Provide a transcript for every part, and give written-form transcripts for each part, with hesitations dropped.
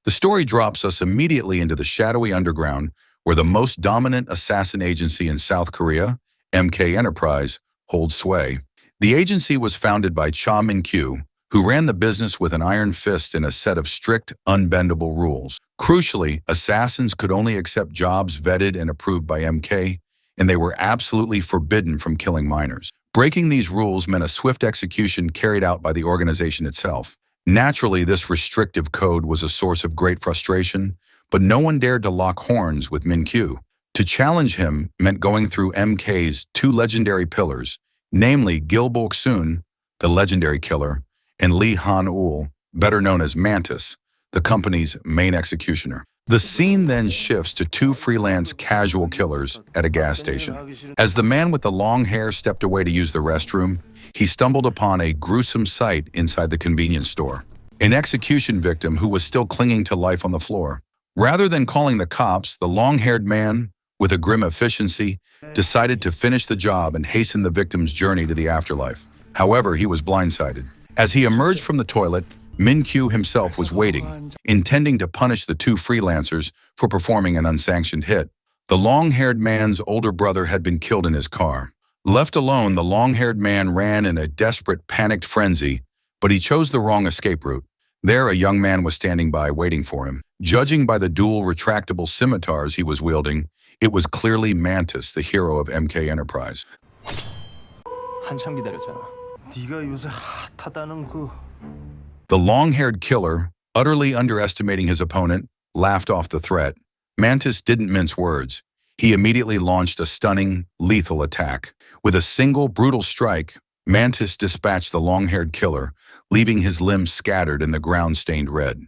The story drops us immediately into the shadowy underground where the most dominant assassin agency in South Korea, MK Enterprise, holds sway. The agency was founded by Cha Min-kyu, who ran the business with an iron fist and a set of strict, unbendable rules. Crucially, assassins could only accept jobs vetted and approved by MK, and they were absolutely forbidden from killing minors. Breaking these rules meant a swift execution carried out by the organization itself. Naturally, this restrictive code was a source of great frustration, but no one dared to lock horns with Min-kyu. To challenge him meant going through MK's two legendary pillars, namely Gil Bok-soon, the legendary killer, and Lee Han-ul, better known as Mantis, the company's main executioner. The scene then shifts to two freelance casual killers at a gas station. As the man with the long hair stepped away to use the restroom, he stumbled upon a gruesome sight inside the convenience store. An execution victim who was still clinging to life on the floor. Rather than calling the cops, the long-haired man, with a grim efficiency, decided to finish the job and hasten the victim's journey to the afterlife. However, he was blindsided. As he emerged from the toilet, Min-kyu himself was waiting, intending to punish the two freelancers for performing an unsanctioned hit. The long-haired man's older brother had been killed in his car. Left alone, the long-haired man ran in a desperate, panicked frenzy, but he chose the wrong escape route. There, a young man was standing by, waiting for him. Judging by the dual retractable scimitars he was wielding, it was clearly Mantis, the hero of MK Enterprise. 한참 기다렸잖아. 네가 요새 핫하다는 그... The long-haired killer, utterly underestimating his opponent, laughed off the threat. Mantis didn't mince words. He immediately launched a stunning, lethal attack. With a single, brutal strike, Mantis dispatched the long-haired killer, leaving his limbs scattered and the ground stained red.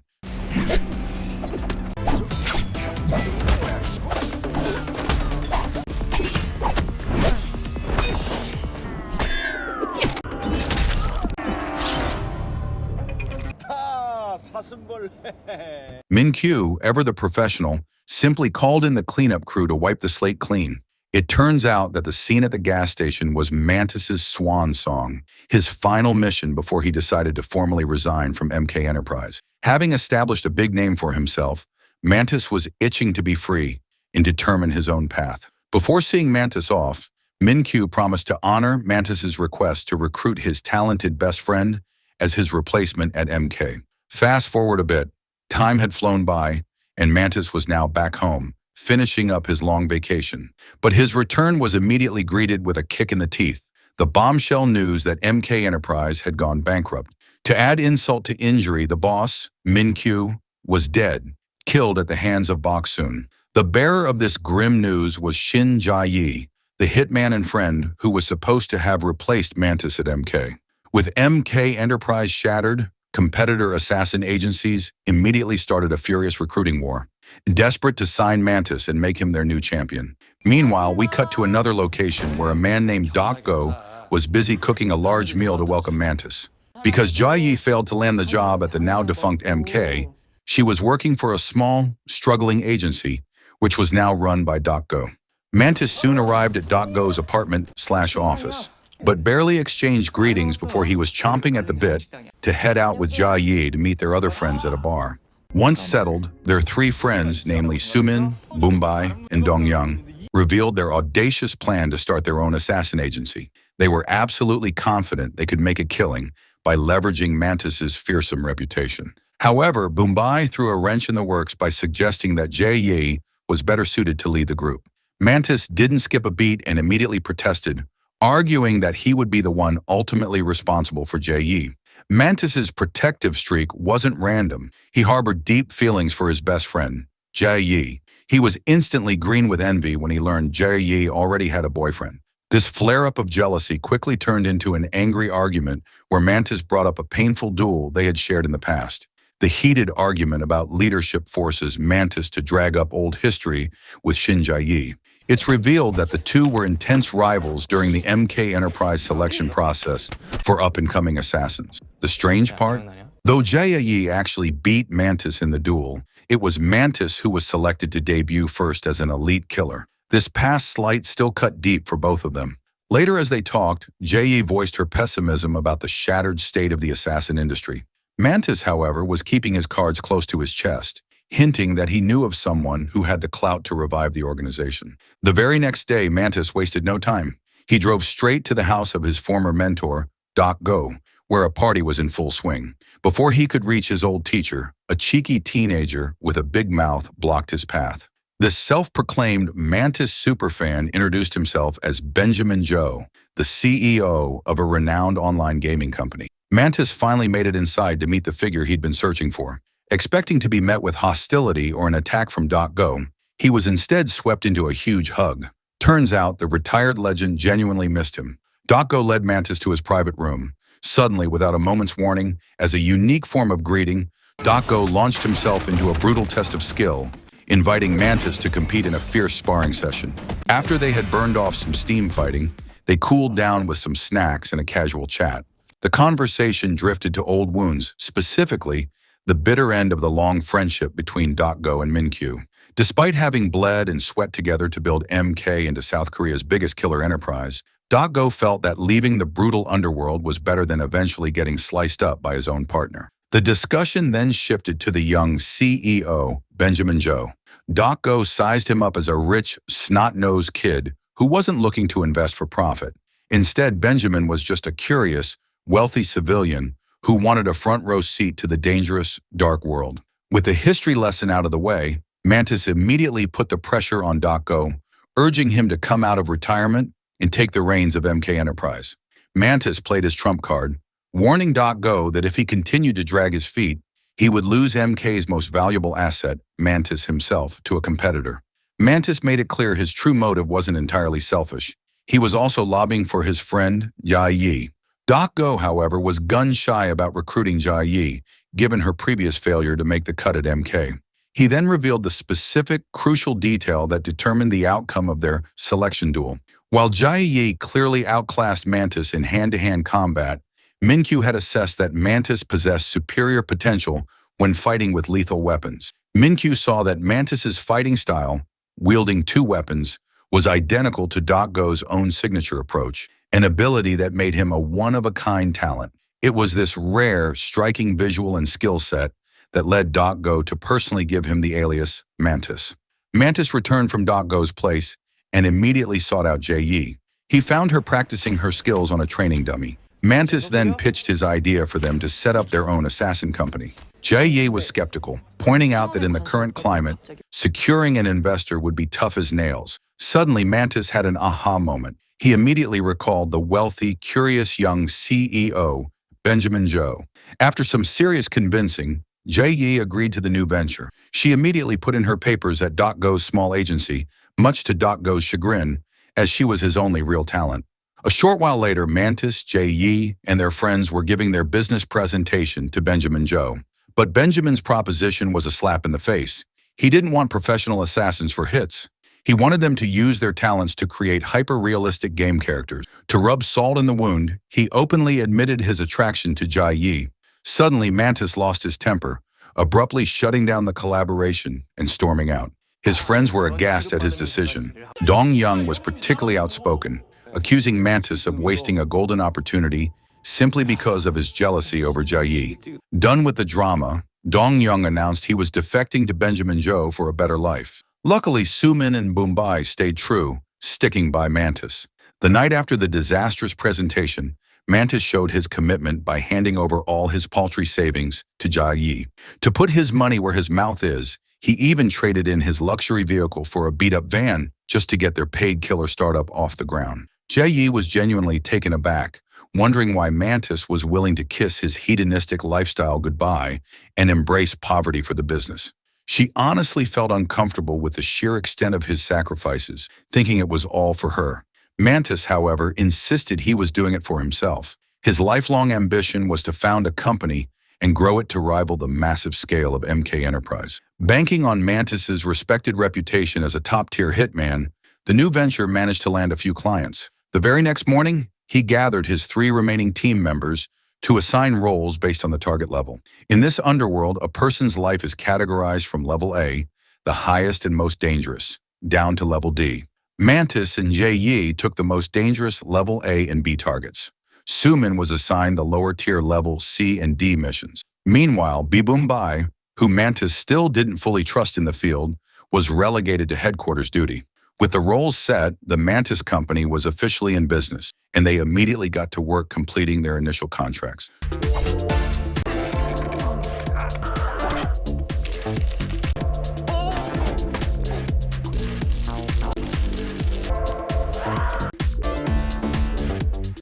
Min-kyu, ever the professional, simply called in the cleanup crew to wipe the slate clean. It turns out that the scene at the gas station was Mantis's swan song, his final mission before he decided to formally resign from MK Enterprise. Having established a big name for himself, Mantis was itching to be free and determine his own path. Before seeing Mantis off, Min-kyu promised to honor Mantis's request to recruit his talented best friend as his replacement at MK. Fast forward a bit, time had flown by, and Mantis was now back home, finishing up his long vacation. But his return was immediately greeted with a kick in the teeth, the bombshell news that MK Enterprise had gone bankrupt. To add insult to injury, the boss, Min-kyu, was dead, killed at the hands of Bok-soon. The bearer of this grim news was Shin Jae-yi, the hitman and friend who was supposed to have replaced Mantis at MK. With MK Enterprise shattered, competitor assassin agencies immediately started a furious recruiting war, desperate to sign Mantis and make him their new champion. Meanwhile, we cut to another location where a man named Doc Go was busy cooking a large meal to welcome Mantis. Because Jae-yi failed to land the job at the now-defunct MK, she was working for a small, struggling agency, which was now run by Doc Go. Mantis soon arrived at Doc Go's apartment/office, but barely exchanged greetings before he was chomping at the bit to head out with Jae-yi to meet their other friends at a bar. Once settled, their three friends, namely Sumin, Boombai, and Dongyoung, revealed their audacious plan to start their own assassin agency. They were absolutely confident they could make a killing by leveraging Mantis's fearsome reputation. However, Boombai threw a wrench in the works by suggesting that Jae-yi was better suited to lead the group. Mantis didn't skip a beat and immediately protested, arguing that he would be the one ultimately responsible for Jae-yi. Mantis's protective streak wasn't random. He harbored deep feelings for his best friend, Jae-yi. He was instantly green with envy when he learned Jae-yi already had a boyfriend. This flare-up of jealousy quickly turned into an angry argument where Mantis brought up a painful duel they had shared in the past. The heated argument about leadership forces Mantis to drag up old history with Shin Jae-yi. It's revealed that the two were intense rivals during the MK Enterprise selection process for up-and-coming assassins. The strange part? Though Jae-yi actually beat Mantis in the duel, it was Mantis who was selected to debut first as an elite killer. This past slight still cut deep for both of them. Later as they talked, Jae-yi voiced her pessimism about the shattered state of the assassin industry. Mantis, however, was keeping his cards close to his chest. hinting that he knew of someone who had the clout to revive the organization. The very next day, Mantis wasted no time. He drove straight to the house of his former mentor, Doc Go, where a party was in full swing. Before he could reach his old teacher, a cheeky teenager with a big mouth blocked his path. This self-proclaimed Mantis superfan introduced himself as Benjamin Joe, the CEO of a renowned online gaming company. Mantis finally made it inside to meet the figure he'd been searching for. Expecting to be met with hostility or an attack from Doc Go, he was instead swept into a huge hug. Turns out the retired legend genuinely missed him. Doc Go led Mantis to his private room. Suddenly, without a moment's warning, as a unique form of greeting, Doc Go launched himself into a brutal test of skill, inviting Mantis to compete in a fierce sparring session. After they had burned off some steam fighting, they cooled down with some snacks and a casual chat. The conversation drifted to old wounds, specifically the bitter end of the long friendship between Doc Go and Min-Kyu. Despite having bled and sweat together to build MK into South Korea's biggest killer enterprise, Doc Go felt that leaving the brutal underworld was better than eventually getting sliced up by his own partner. The discussion then shifted to the young CEO, Benjamin Joe. Doc Go sized him up as a rich, snot-nosed kid who wasn't looking to invest for profit. Instead, Benjamin was just a curious, wealthy civilian who wanted a front-row seat to the dangerous, dark world. With the history lesson out of the way, Mantis immediately put the pressure on Doc Go, urging him to come out of retirement and take the reins of MK Enterprise. Mantis played his trump card, warning Doc Go that if he continued to drag his feet, he would lose MK's most valuable asset, Mantis himself, to a competitor. Mantis made it clear his true motive wasn't entirely selfish. He was also lobbying for his friend, Jia Yi. Doc Go, however, was gun-shy about recruiting Jia Yi, given her previous failure to make the cut at MK. He then revealed the specific, crucial detail that determined the outcome of their selection duel. While Jia Yi clearly outclassed Mantis in hand-to-hand combat, Min-Kyu had assessed that Mantis possessed superior potential when fighting with lethal weapons. Min-Kyu saw that Mantis's fighting style, wielding two weapons, was identical to Doc Go's own signature approach, an ability that made him a one-of-a-kind talent. It was this rare, striking visual and skill set that led Doc Go to personally give him the alias Mantis. Mantis returned from Doc Go's place and immediately sought out Jia Yi. He found her practicing her skills on a training dummy. Mantis then pitched his idea for them to set up their own assassin company. Jia Yi was skeptical, pointing out that in the current climate, securing an investor would be tough as nails. Suddenly, Mantis had an aha moment. He immediately recalled the wealthy, curious young CEO, Benjamin Joe. After some serious convincing, Jia Yi agreed to the new venture. She immediately put in her papers at Doc Go's small agency, much to Doc Go's chagrin, as she was his only real talent. A short while later, Mantis, Jia Yi, and their friends were giving their business presentation to Benjamin Joe. But Benjamin's proposition was a slap in the face. He didn't want professional assassins for hits. He wanted them to use their talents to create hyper-realistic game characters. To rub salt in the wound, he openly admitted his attraction to Jia Yi. Suddenly, Mantis lost his temper, abruptly shutting down the collaboration and storming out. His friends were aghast at his decision. Dong Young was particularly outspoken, accusing Mantis of wasting a golden opportunity simply because of his jealousy over Jia Yi. Done with the drama, Dong Young announced he was defecting to Benjamin Joe for a better life. Luckily, Sumin and Mumbai stayed true, sticking by Mantis. The night after the disastrous presentation, Mantis showed his commitment by handing over all his paltry savings to Jia Yi. To put his money where his mouth is, he even traded in his luxury vehicle for a beat-up van just to get their paid killer startup off the ground. Jia Yi was genuinely taken aback, wondering why Mantis was willing to kiss his hedonistic lifestyle goodbye and embrace poverty for the business. She honestly felt uncomfortable with the sheer extent of his sacrifices, thinking it was all for her. Mantis, however, insisted he was doing it for himself. His lifelong ambition was to found a company and grow it to rival the massive scale of MK Enterprise. Banking on Mantis's respected reputation as a top-tier hitman, the new venture managed to land a few clients. The very next morning, he gathered his 3 remaining team members to assign roles based on the target level. In this underworld, a person's life is categorized from level A, the highest and most dangerous, down to level D. Mantis and Jia Yi took the most dangerous level A and B targets. Sumin was assigned the lower tier level C and D missions. Meanwhile, Mumbai, who Mantis still didn't fully trust in the field, was relegated to headquarters duty. With the roles set, the Mantis company was officially in business, and they immediately got to work completing their initial contracts.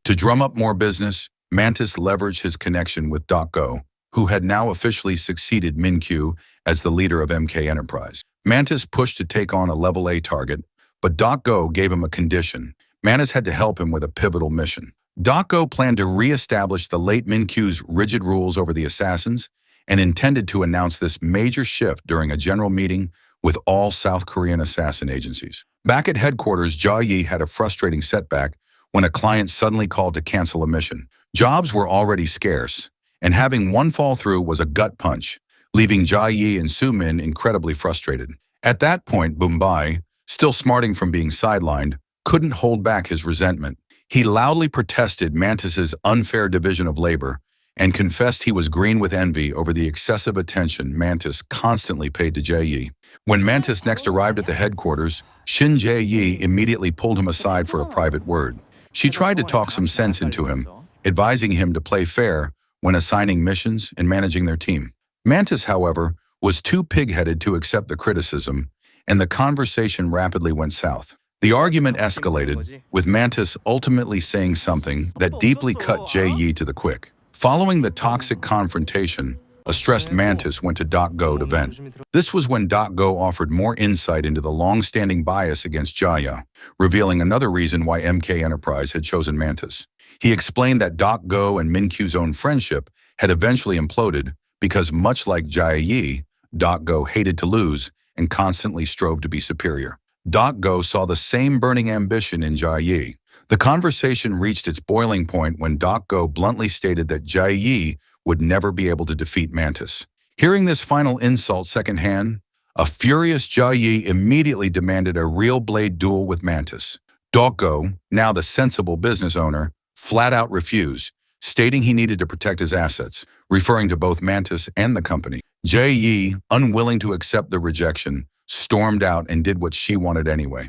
To drum up more business, Mantis leveraged his connection with Go, who had now officially succeeded Min-Q as the leader of MK Enterprise. Mantis pushed to take on a level A target, but Go gave him a condition. Mantis had to help him with a pivotal mission. Go planned to re-establish the late Min-Q's rigid rules over the assassins and intended to announce this major shift during a general meeting with all South Korean assassin agencies. Back at headquarters, Jia Yi had a frustrating setback when a client suddenly called to cancel a mission. Jobs were already scarce, and having one fall through was a gut punch, leaving Jia Yi and Su Min incredibly frustrated. At that point, Mumbai, still smarting from being sidelined, couldn't hold back his resentment. He loudly protested Mantis's unfair division of labor and confessed he was green with envy over the excessive attention Mantis constantly paid to Jia Yi. When Mantis next arrived at the headquarters, Jia Yi immediately pulled him aside for a private word. She tried to talk some sense into him, advising him to play fair when assigning missions and managing their team. Mantis, however, was too pig-headed to accept the criticism, and the conversation rapidly went south. The argument escalated, with Mantis ultimately saying something that deeply cut Jia Yi to the quick. Following the toxic confrontation, a stressed Mantis went to Go to vent. This was when Go offered more insight into the long-standing bias against Jaya, revealing another reason why MK Enterprise had chosen Mantis. He explained that Go and Min-Q's own friendship had eventually imploded because, much like Jia Yi, Go hated to lose and constantly strove to be superior. Go saw the same burning ambition in Jia Yi. The conversation reached its boiling point when Go bluntly stated that Jia Yi would never be able to defeat Mantis. Hearing this final insult secondhand, a furious Jia Yi immediately demanded a real blade duel with Mantis. Go, now the sensible business owner, flat out refused, stating he needed to protect his assets, referring to both Mantis and the company. Jia Yi, unwilling to accept the rejection, stormed out and did what she wanted anyway.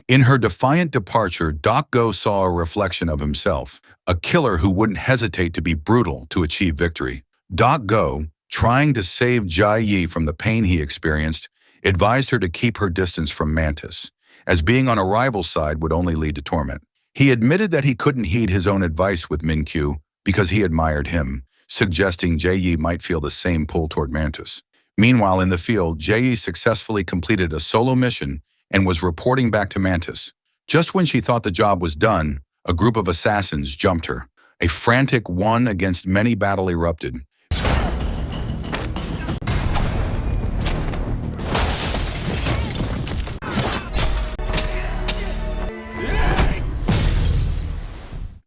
In her defiant departure, Go saw a reflection of himself, a killer who wouldn't hesitate to be brutal to achieve victory. Go, trying to save Jia Yi from the pain he experienced, advised her to keep her distance from Mantis, as being on a rival's side would only lead to torment. He admitted that he couldn't heed his own advice with Min-Q because he admired him, suggesting Jia Yi might feel the same pull toward Mantis. Meanwhile, in the field, Jia Yi successfully completed a solo mission and was reporting back to Mantis. Just when she thought the job was done, a group of assassins jumped her. A frantic one against many battle erupted.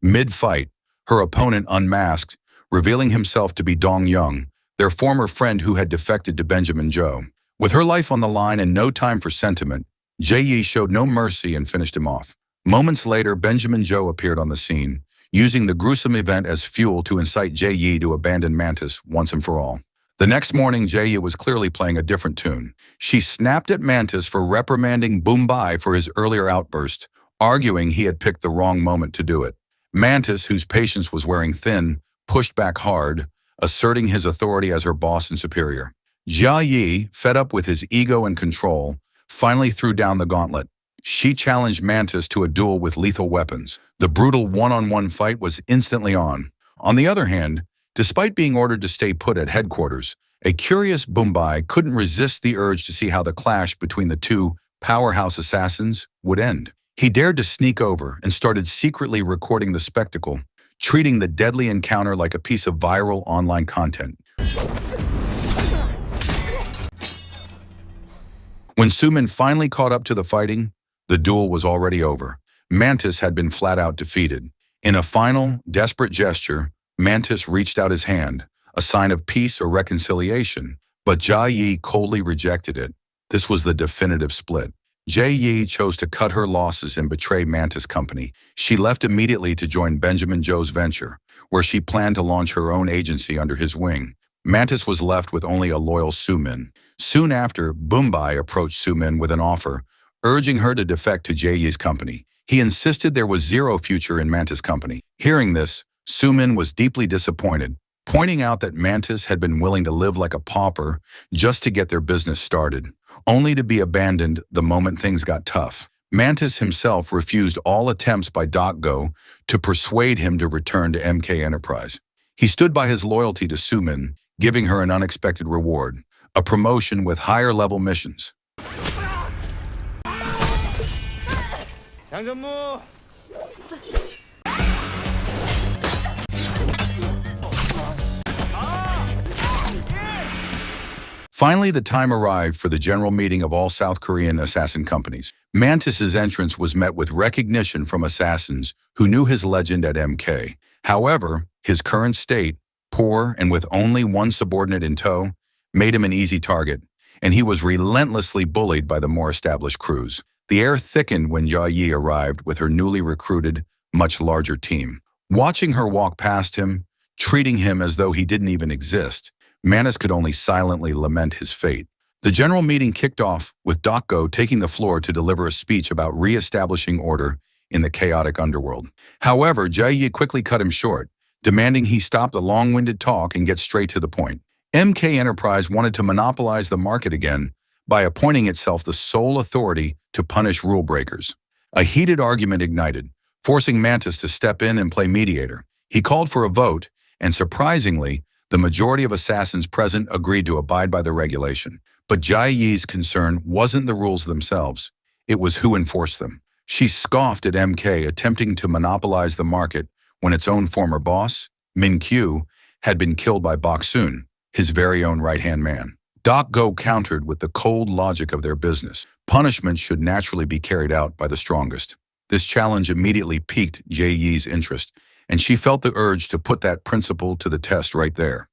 Mid-fight, her opponent unmasked, revealing himself to be Dong Young, their former friend who had defected to Benjamin Zhou. With her life on the line and no time for sentiment, Jia Yi showed no mercy and finished him off. Moments later, Benjamin Zhou appeared on the scene, using the gruesome event as fuel to incite Jia Yi to abandon Mantis once and for all. The next morning, Jia Yi was clearly playing a different tune. She snapped at Mantis for reprimanding Mumbai for his earlier outburst, arguing he had picked the wrong moment to do it. Mantis, whose patience was wearing thin, pushed back hard, asserting his authority as her boss and superior. Jia Yi, fed up with his ego and control, finally threw down the gauntlet. She challenged Mantis to a duel with lethal weapons. The brutal one-on-one fight was instantly on. On the other hand, despite being ordered to stay put at headquarters, a curious Mumbai couldn't resist the urge to see how the clash between the two powerhouse assassins would end. He dared to sneak over and started secretly recording the spectacle, treating the deadly encounter like a piece of viral online content. When Su Min finally caught up to the fighting, the duel was already over. Mantis had been flat out defeated. In a final, desperate gesture, Mantis reached out his hand, a sign of peace or reconciliation, but Jia Yi coldly rejected it. This was the definitive split. Jay Yi chose to cut her losses and betray Mantis Company. She left immediately to join Benjamin Joe's venture, where she planned to launch her own agency under his wing. Mantis was left with only a loyal Sumin. Soon after, Boombai approached Sumin with an offer, urging her to defect to Jay Yi's company. He insisted there was zero future in Mantis Company. Hearing this, Sumin was deeply disappointed, pointing out that Mantis had been willing to live like a pauper just to get their business started, only to be abandoned the moment things got tough. Mantis himself refused all attempts by Go to persuade him to return to MK Enterprise. He stood by his loyalty to Sumin, giving her an unexpected reward, a promotion with higher-level missions. 양전무. Finally, the time arrived for the general meeting of all South Korean assassin companies. Mantis's entrance was met with recognition from assassins who knew his legend at MK. However, his current state, poor and with only one subordinate in tow, made him an easy target, and he was relentlessly bullied by the more established crews. The air thickened when Jia Yi arrived with her newly recruited, much larger team. Watching her walk past him, treating him as though he didn't even exist, Mantis could only silently lament his fate. The general meeting kicked off with Go taking the floor to deliver a speech about re-establishing order in the chaotic underworld. However, Jia Yi quickly cut him short, demanding he stop the long-winded talk and get straight to the point. MK Enterprise wanted to monopolize the market again by appointing itself the sole authority to punish rule breakers. A heated argument ignited, forcing Mantis to step in and play mediator. He called for a vote, and surprisingly, the majority of assassins present agreed to abide by the regulation. But Jia Yi's concern wasn't the rules themselves, it was who enforced them. She scoffed at MK attempting to monopolize the market when its own former boss, Min Q, had been killed by Bok Soon, his very own right-hand man. Go countered with the cold logic of their business. Punishment should naturally be carried out by the strongest. This challenge immediately piqued Jia Yi's interest, and she felt the urge to put that principle to the test right there.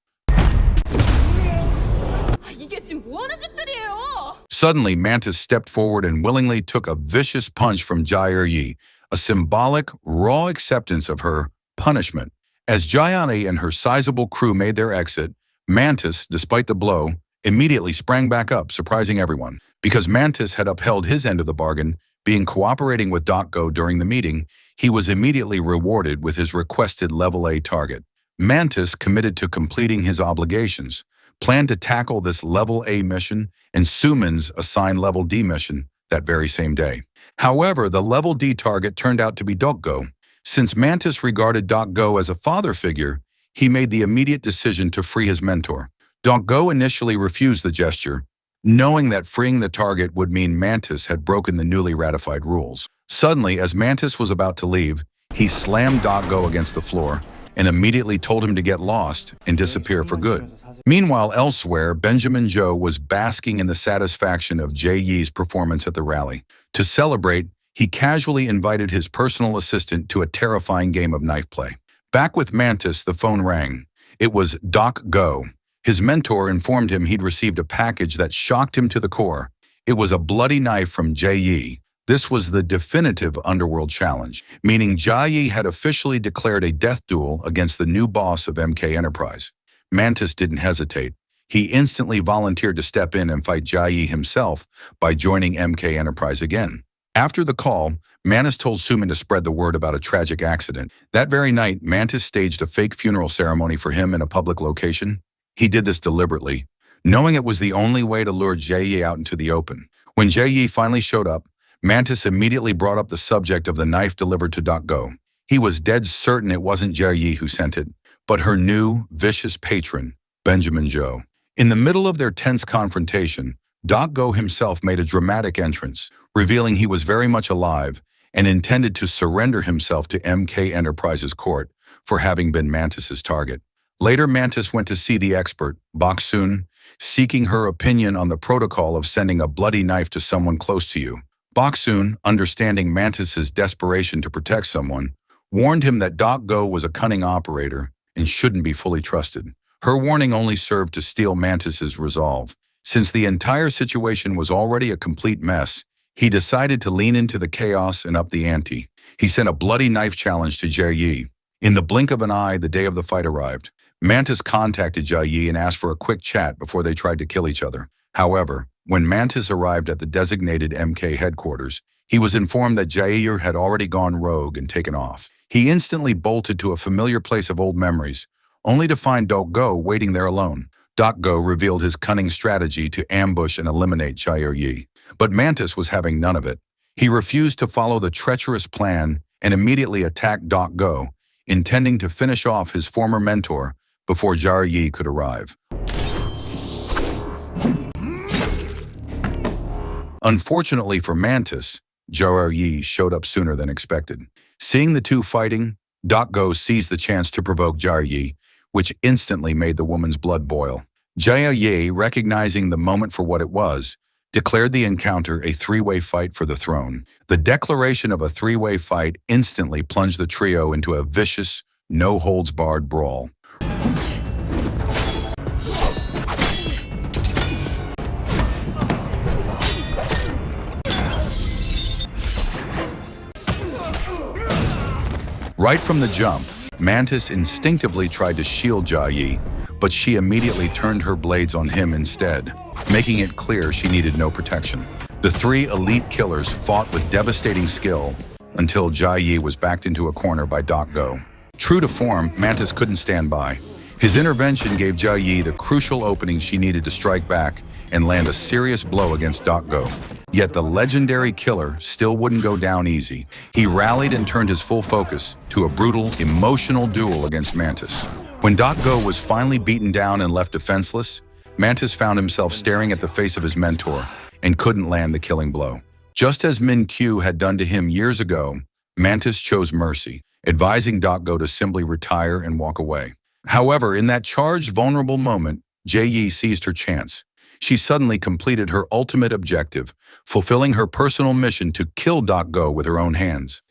이게 지금 뭐 하는 짓들이에요? Suddenly, Mantis stepped forward and willingly took a vicious punch from Jia Yi, a symbolic, raw acceptance of her punishment. As Jia Yi and her sizable crew made their exit, Mantis, despite the blow, immediately sprang back up, surprising everyone. Because Mantis had upheld his end of the bargain, being cooperating with Go during the meeting, he was immediately rewarded with his requested Level A target. Mantis committed to completing his obligations, planned to tackle this Level A mission and Sumin's assigned Level D mission that very same day. However, the Level D target turned out to be Go. Since Mantis regarded Go as a father figure, he made the immediate decision to free his mentor. Go initially refused the gesture, knowing that freeing the target would mean Mantis had broken the newly ratified rules. Suddenly, as Mantis was about to leave, he slammed Go against the floor and immediately told him to get lost and disappear for good. Meanwhile, elsewhere, Benjamin Joe was basking in the satisfaction of Jia Yi's performance at the rally. To celebrate, he casually invited his personal assistant to a terrifying game of knife play. Back with Mantis, the phone rang. It was Go. His mentor informed him he'd received a package that shocked him to the core. It was a bloody knife from Jia Yi. This was the definitive underworld challenge, meaning Jia Yi had officially declared a death duel against the new boss of MK Enterprise. Mantis didn't hesitate. He instantly volunteered to step in and fight Jia Yi himself by joining MK Enterprise again. After the call, Mantis told Sumin to spread the word about a tragic accident. That very night, Mantis staged a fake funeral ceremony for him in a public location. He did this deliberately, knowing it was the only way to lure Jia Yi out into the open. When Jia Yi finally showed up, Mantis immediately brought up the subject of the knife delivered to Go. He was dead certain it wasn't Jia Yi who sent it, but her new, vicious patron, Benjamin Joe. In the middle of their tense confrontation, Go himself made a dramatic entrance, revealing he was very much alive and intended to surrender himself to MK Enterprise's court for having been Mantis's target. Later, Mantis went to see the expert, Bok Soon, seeking her opinion on the protocol of sending a bloody knife to someone close to you. Bok Soon, understanding Mantis's desperation to protect someone, warned him that Go was a cunning operator and shouldn't be fully trusted. Her warning only served to steel Mantis's resolve. Since the entire situation was already a complete mess, he decided to lean into the chaos and up the ante. He sent a bloody knife challenge to Jia Yi. In the blink of an eye, the day of the fight arrived. Mantis contacted Jia Yi and asked for a quick chat before they tried to kill each other. However, when Mantis arrived at the designated MK headquarters, he was informed that Jia Yi had already gone rogue and taken off. He instantly bolted to a familiar place of old memories, only to find Dok Go waiting there alone. Dok Go revealed his cunning strategy to ambush and eliminate Jia Yi. But Mantis was having none of it. He refused to follow the treacherous plan and immediately attacked Dok Go, intending to finish off his former mentor before Jia Yi could arrive. Unfortunately for Mantis, Jia Yi showed up sooner than expected. Seeing the two fighting, Dok Go seized the chance to provoke Jia Yi, which instantly made the woman's blood boil. Jia Yi, recognizing the moment for what it was, declared the encounter a three-way fight for the throne. The declaration of a three-way fight instantly plunged the trio into a vicious, no-holds-barred brawl. Right from the jump, Mantis instinctively tried to shield Jia Yi, but she immediately turned her blades on him instead, making it clear she needed no protection. The three elite killers fought with devastating skill until Jia Yi was backed into a corner by Dok Go. True to form, Mantis couldn't stand by. His intervention gave Jia Yi the crucial opening she needed to strike back and land a serious blow against Dok Go. Yet the legendary killer still wouldn't go down easy. He rallied and turned his full focus to a brutal, emotional duel against Mantis. When Dok Go was finally beaten down and left defenseless, Mantis found himself staring at the face of his mentor and couldn't land the killing blow. Just as Min Q had done to him years ago, Mantis chose mercy, advising Dok Go to simply retire and walk away. However, in that charged, vulnerable moment, Jia Yi seized her chance. She suddenly completed her ultimate objective, fulfilling her personal mission to kill Dok Go with her own hands.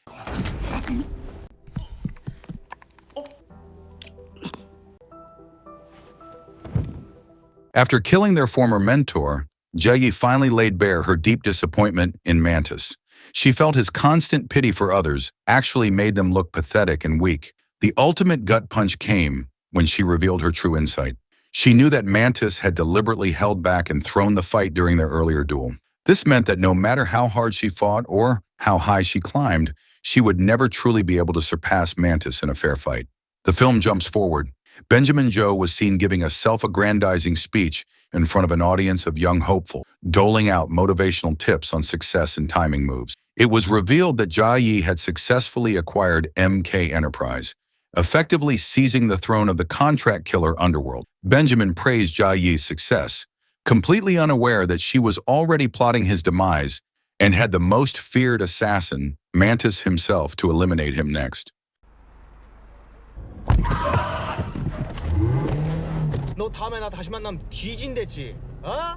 After killing their former mentor, Jia Yi finally laid bare her deep disappointment in Mantis. She felt his constant pity for others actually made them look pathetic and weak. The ultimate gut punch came when she revealed her true insight. She knew that Mantis had deliberately held back and thrown the fight during their earlier duel. This meant that no matter how hard she fought or how high she climbed, she would never truly be able to surpass Mantis in a fair fight. The film jumps forward. Benjamin Joe was seen giving a self-aggrandizing speech in front of an audience of young hopeful, doling out motivational tips on success and timing moves. It was revealed that Jia Yi had successfully acquired MK Enterprise, effectively seizing the throne of the contract killer underworld. Benjamin praised Jia Yi's success, completely unaware that she was already plotting his demise and had the most feared assassin, Mantis himself, to eliminate him next. 너 다음에 나 다시 만나면 뒤진댔지? 어?